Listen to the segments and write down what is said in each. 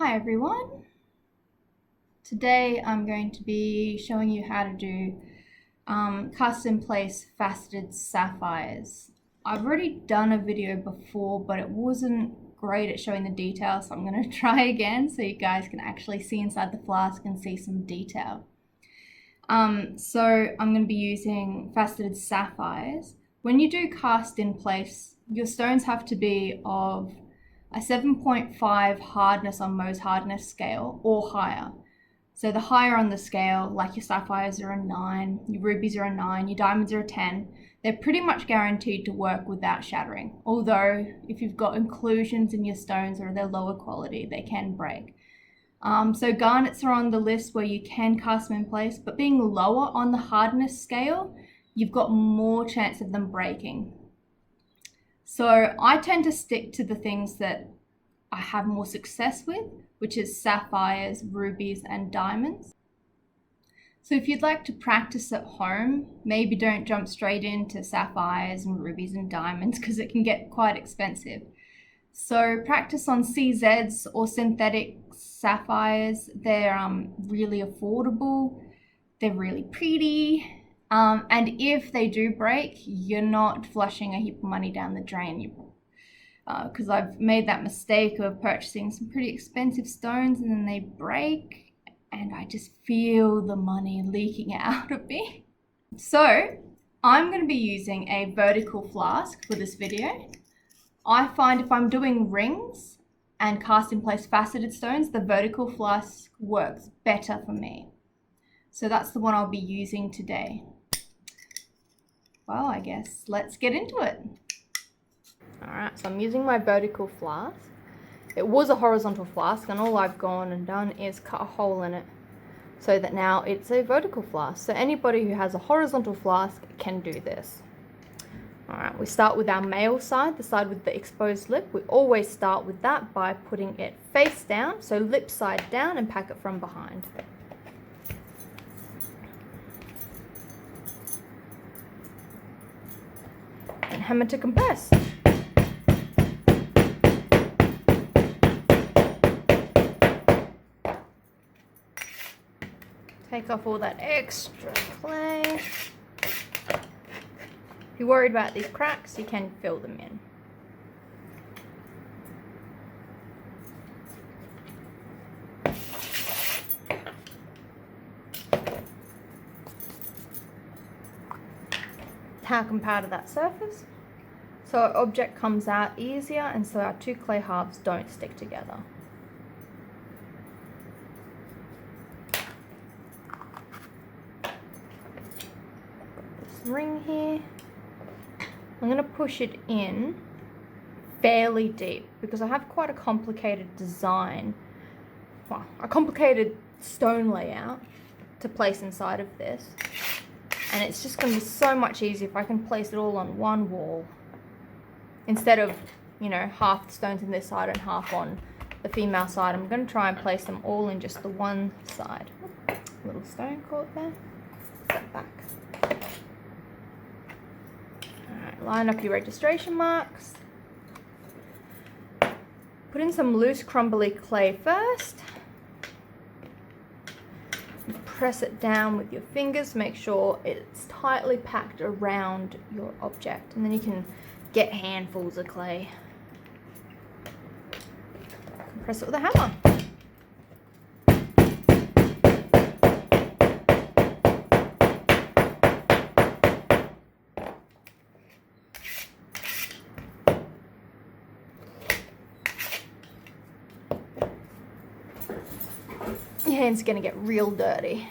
Hi everyone. Today I'm going to be showing you how to do cast in place faceted sapphires. I've already done a video before, but it wasn't great at showing the detail, so I'm going to try again so you guys can actually see inside the flask and see some detail. So I'm going to be using faceted sapphires. When you do cast in place, your stones have to be of a 7.5 hardness on Mohs hardness scale or higher. So the higher on the scale, like your sapphires are a 9, your rubies are a 9, your diamonds are a 10, they're pretty much guaranteed to work without shattering. Although if you've got inclusions in your stones or they're lower quality, they can break. So garnets are on the list where you can cast them in place, but being lower on the hardness scale, you've got more chance of them breaking. So I tend to stick to the things that I have more success with, which is sapphires, rubies, and diamonds. So if you'd like to practice at home, maybe don't jump straight into sapphires and rubies and diamonds because it can get quite expensive. So practice on CZs or synthetic sapphires. They're really affordable. They're really pretty. And if they do break, you're not flushing a heap of money down the drain. Because I've made that mistake of purchasing some pretty expensive stones and then they break and I just feel the money leaking out of me. So I'm going to be using a vertical flask for this video. I find if I'm doing rings and cast in place faceted stones, the vertical flask works better for me. So that's the one I'll be using today. Well, I guess let's get into it. Alright, so I'm using my vertical flask. It was a horizontal flask and all I've gone and done is cut a hole in it so that now it's a vertical flask. So anybody who has a horizontal flask can do this. Alright, we start with our male side, the side with the exposed lip. We always start with that by putting it face down, so lip side down, and pack it from behind. And hammer to compress. Take off all that extra clay. If you're worried about these cracks, you can fill them in. Talcum powder that surface so our object comes out easier and so our two clay halves don't stick together. This ring here, I'm going to push it in fairly deep because I have quite a complicated design, well, a complicated stone layout to place inside of this, and it's just going to be so much easier if I can place it all on one wall instead of, you know, half the stones on this side and half on the female side. I'm going to try and place them all in just the one side. Little stone caught there. Step back. Alright, line up your registration marks. Put in some loose crumbly clay first. Press it down with your fingers, make sure it's tightly packed around your object, and then you can get handfuls of clay. Press it with a hammer. Your hand's gonna get real dirty.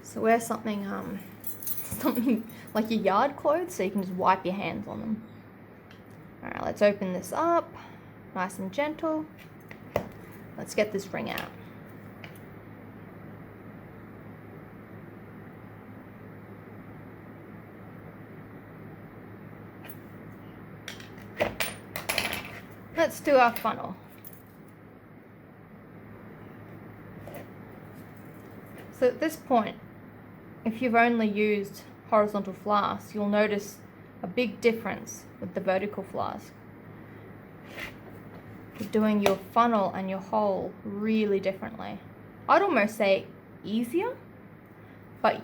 So wear something like your yard clothes so you can just wipe your hands on them. Alright, let's open this up, nice and gentle. Let's get this ring out. Let's do our funnel. So at this point, if you've only used horizontal flasks, you'll notice a big difference with the vertical flask. You're doing your funnel and your hole really differently. I'd almost say easier, but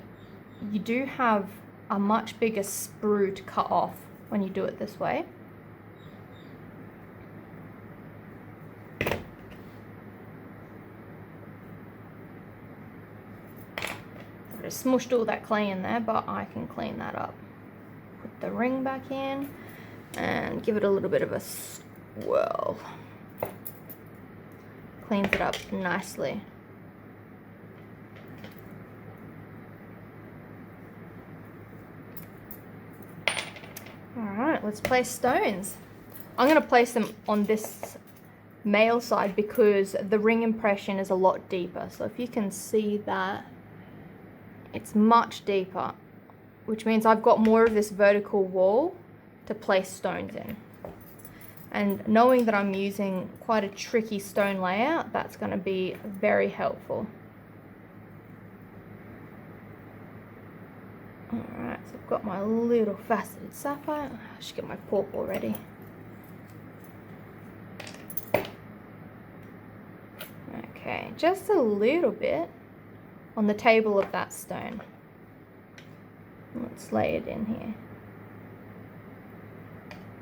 you do have a much bigger sprue to cut off when you do it this way. I just smushed all that clay in there, but I can clean that up. Put the ring back in and give it a little bit of a swirl. Cleans it up nicely. Alright, let's place stones. I'm going to place them on this male side because the ring impression is a lot deeper. So if you can see that, it's much deeper, which means I've got more of this vertical wall to place stones in. And knowing that I'm using quite a tricky stone layout, that's going to be very helpful. Alright, so I've got my little faceted sapphire. I should get my pawpaw ready. Okay, just a little bit on the table of that stone. Let's lay it in here.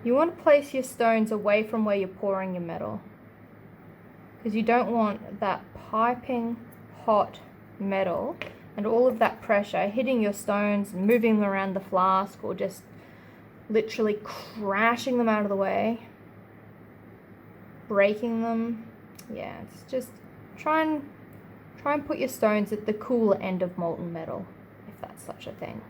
You want to place your stones away from where you're pouring your metal, because you don't want that piping hot metal and all of that pressure hitting your stones and moving them around the flask, or just literally crashing them out of the way, breaking them. Yeah, it's just try and put your stones at the cooler end of molten metal, if that's such a thing.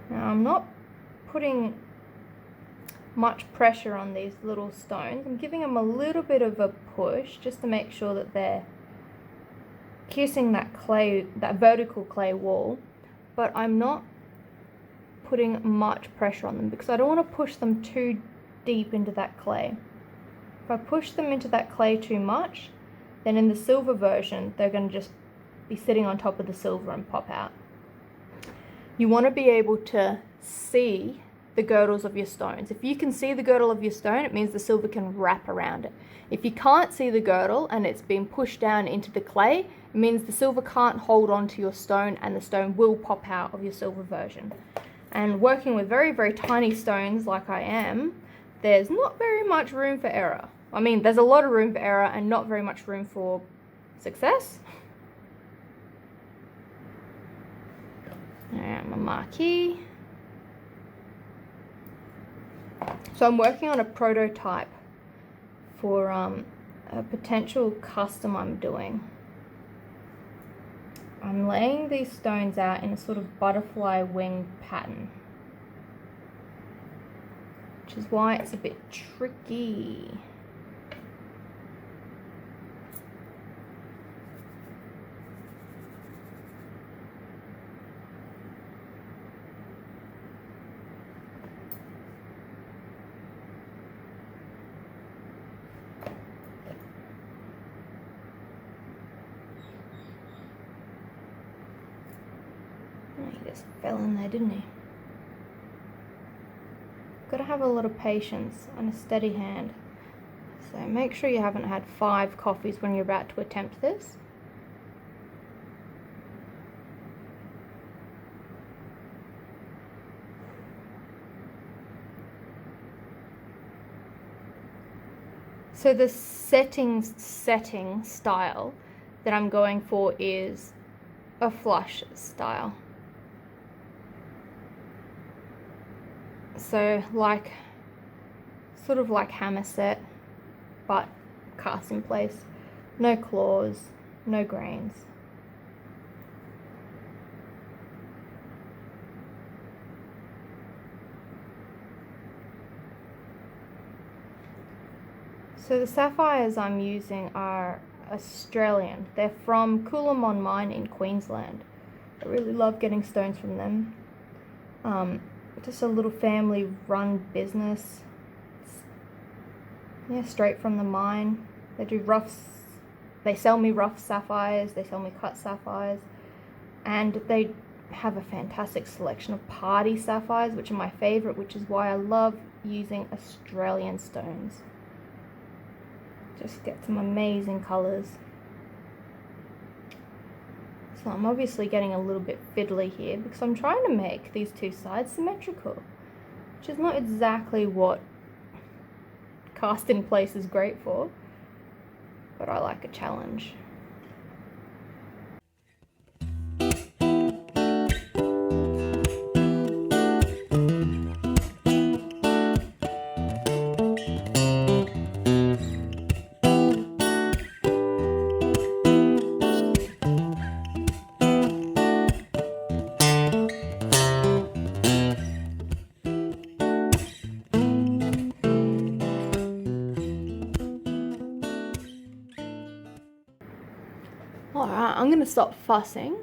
Now I'm not putting much pressure on these little stones. I'm giving them a little bit of a push just to make sure that they're kissing that clay, that vertical clay wall, but I'm not putting much pressure on them because I don't want to push them too deep into that clay. If I push them into that clay too much, then in the silver version they're going to just be sitting on top of the silver and pop out. You want to be able to see the girdles of your stones. If you can see the girdle of your stone, it means the silver can wrap around it. If you can't see the girdle and it's been pushed down into the clay, it means the silver can't hold on to your stone and the stone will pop out of your silver version. And working with very, very tiny stones like I am, there's not very much room for error. I mean, there's a lot of room for error and not very much room for success. Alright, my marquee. So I'm working on a prototype for a potential custom I'm doing. I'm laying these stones out in a sort of butterfly wing pattern, which is why it's a bit tricky. He just fell in there, didn't he? Got to have a lot of patience and a steady hand. So make sure you haven't had 5 coffees when you're about to attempt this. So the setting style that I'm going for is a flush style. So like, sort of like hammer set, but cast in place. No claws, no grains. So the sapphires I'm using are Australian. They're from Coolamon Mine in Queensland. I really love getting stones from them. Just a little family run business. Yeah, straight from the mine. They do they sell me rough sapphires, they sell me cut sapphires, and they have a fantastic selection of party sapphires, which are my favorite, which is why I love using Australian stones. Just get some amazing colors. So I'm obviously getting a little bit fiddly here because I'm trying to make these two sides symmetrical, which is not exactly what cast in place is great for, but I like a challenge. Alright, I'm going to stop fussing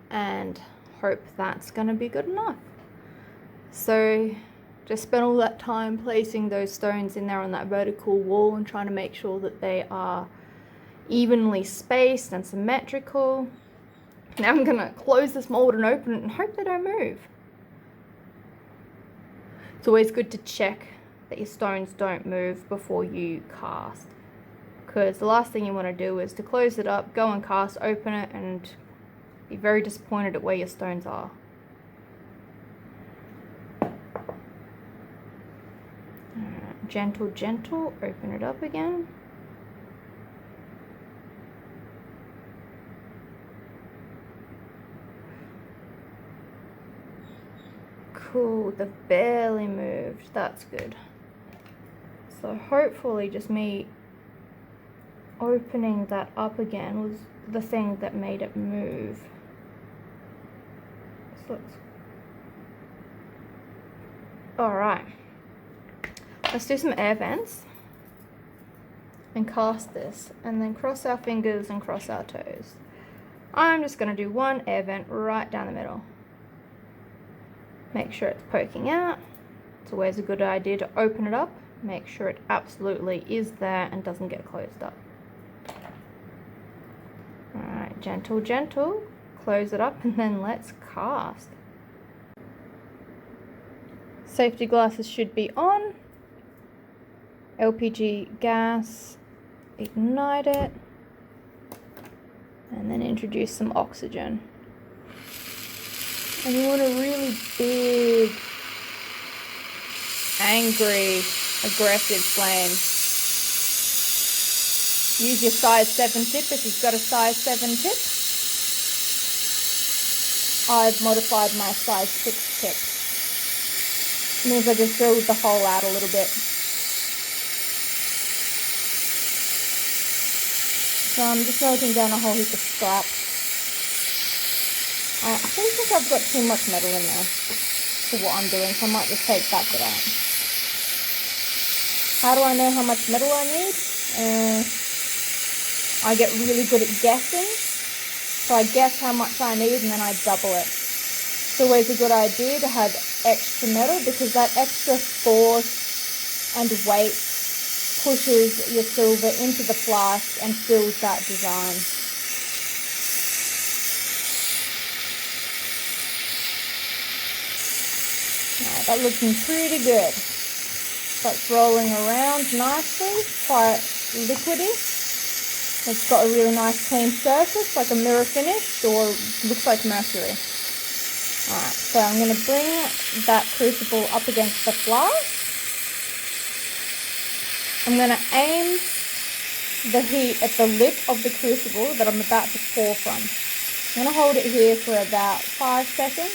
and hope that's going to be good enough. So just spent all that time placing those stones in there on that vertical wall and trying to make sure that they are evenly spaced and symmetrical. Now I'm going to close this mold and open it and hope they don't move. It's always good to check that your stones don't move before you cast, because the last thing you want to do is to close it up, go and cast, open it, and be very disappointed at where your stones are. Gentle, gentle, open it up again. Cool, they've barely moved, that's good. So hopefully just me opening that up again was the thing that made it move. Alright, let's do some air vents and cast this, and then cross our fingers and cross our toes. I'm just going to do one air vent right down the middle. Make sure it's poking out. It's always a good idea to open it up, make sure it absolutely is there and doesn't get closed up. Alright, gentle, gentle, close it up, and then let's cast. Safety glasses should be on. LPG gas, ignite it, and then introduce some oxygen. And you want a really big, angry, aggressive flame. Use your size 7 tip if you've got a size 7 tip. I've modified my size 6 tip. It means I just drilled the hole out a little bit. So I'm just melting down a whole heap of scrap. I actually think I've got too much metal in there for what I'm doing, so I might just take that bit out. How do I know how much metal I need? I get really good at guessing. So I guess how much I need and then I double it. It's always a good idea to have extra metal because that extra force and weight pushes your silver into the flask and fills that design. Right, that looking pretty good. That's rolling around nicely, quite liquidy. It's got a really nice clean surface, like a mirror finish, or looks like mercury. Alright, so I'm going to bring that crucible up against the flask. I'm going to aim the heat at the lip of the crucible that I'm about to pour from. I'm going to hold it here for about 5 seconds.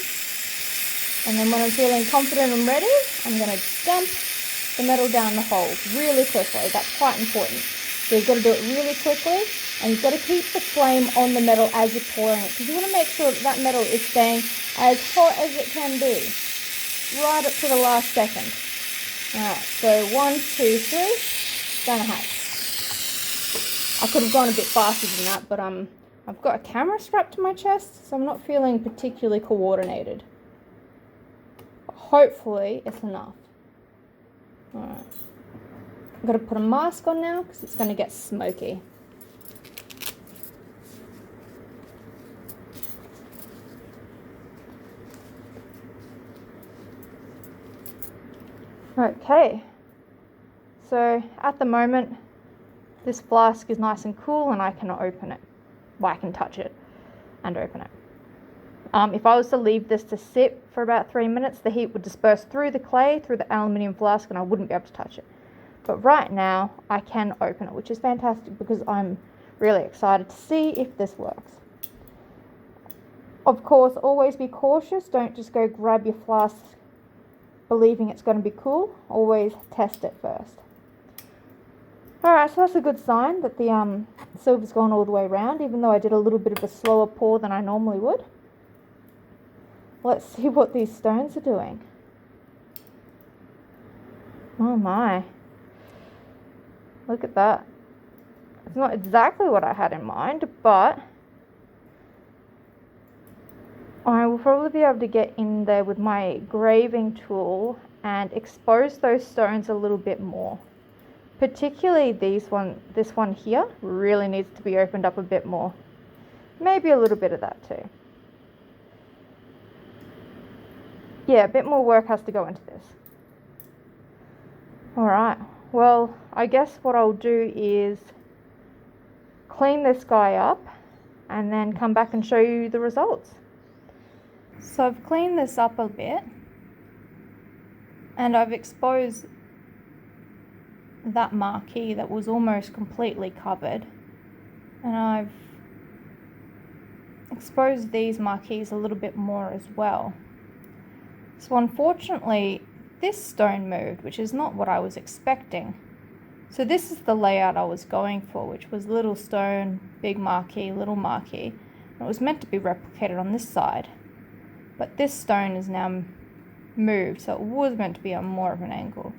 And then when I'm feeling confident and ready, I'm going to dump the metal down the hole really quickly. That's quite important. So you've got to do it really quickly, and you've got to keep the flame on the metal as you're pouring it, because you want to make sure that that metal is staying as hot as it can be, right up to the last second. Alright, so 1, 2, 3, down the hatch. I could have gone a bit faster than that, but I've got a camera strapped to my chest, so I'm not feeling particularly coordinated. Hopefully it's enough. Alright. I've got to put a mask on now because it's going to get smoky. Okay, so at the moment this flask is nice and cool and I cannot open it. Well, I can touch it and open it. If I was to leave this to sit for about 3 minutes, the heat would disperse through the clay, through the aluminium flask, and I wouldn't be able to touch it. But right now I can open it, which is fantastic because I'm really excited to see if this works. Of course, always be cautious. Don't just go grab your flask believing it's going to be cool. Always test it first. Alright, so that's a good sign that the silver's gone all the way around, even though I did a little bit of a slower pour than I normally would. Let's see what these stones are doing. Oh my. Look at that. It's not exactly what I had in mind, but I will probably be able to get in there with my graving tool and expose those stones a little bit more. Particularly this one here really needs to be opened up a bit more. Maybe a little bit of that too. Yeah, a bit more work has to go into this. Alright, well, I guess what I'll do is clean this guy up and then come back and show you the results. So I've cleaned this up a bit and I've exposed that marquee that was almost completely covered, and I've exposed these marquees a little bit more as well. So unfortunately this stone moved, which is not what I was expecting. So this is the layout I was going for, which was little stone, big marquee, little marquee. And it was meant to be replicated on this side, but this stone is now moved, so it was meant to be on more of an angle.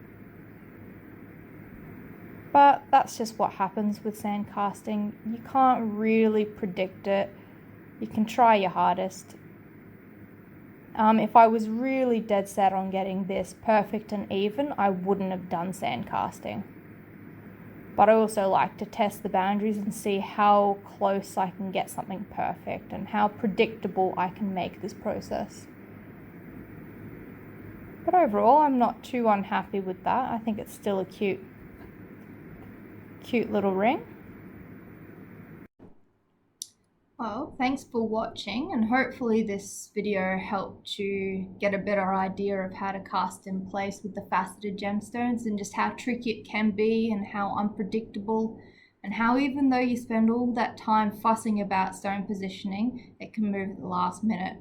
But that's just what happens with sand casting. You can't really predict it. You can try your hardest. If I was really dead set on getting this perfect and even, I wouldn't have done sand casting. But I also like to test the boundaries and see how close I can get something perfect and how predictable I can make this process. But overall, I'm not too unhappy with that. I think it's still a cute little ring. Well, thanks for watching, and hopefully this video helped you get a better idea of how to cast in place with the faceted gemstones and just how tricky it can be and how unpredictable, and how even though you spend all that time fussing about stone positioning, it can move at the last minute.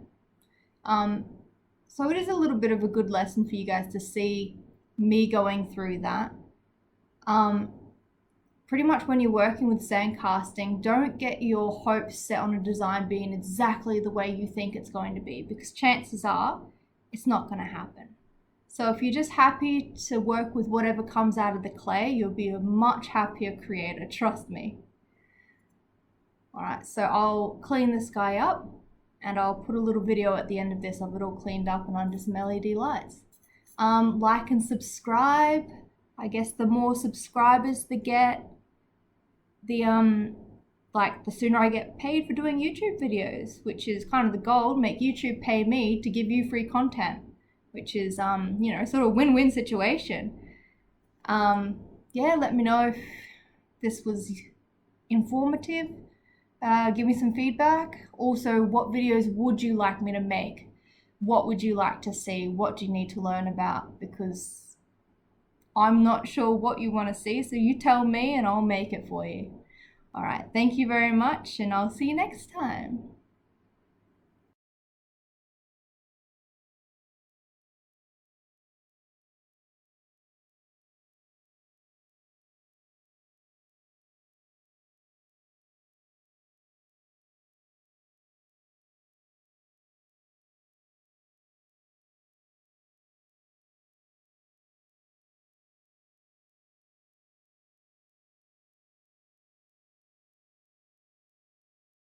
So it is a little bit of a good lesson for you guys to see me going through that. Pretty much when you're working with sand casting, don't get your hopes set on a design being exactly the way you think it's going to be, because chances are it's not going to happen. So if you're just happy to work with whatever comes out of the clay, you'll be a much happier creator, trust me. Alright, so I'll clean this guy up and I'll put a little video at the end of this of it all cleaned up and under some LED lights. Like and subscribe. I guess the more subscribers they get, the sooner I get paid for doing YouTube videos, which is kind of the goal, make YouTube pay me to give you free content, which is, you know, sort of win-win situation. Yeah, let me know if this was informative. Give me some feedback. Also, what videos would you like me to make? What would you like to see? What do you need to learn about? Because I'm not sure what you want to see, so you tell me and I'll make it for you. All right, thank you very much, and I'll see you next time.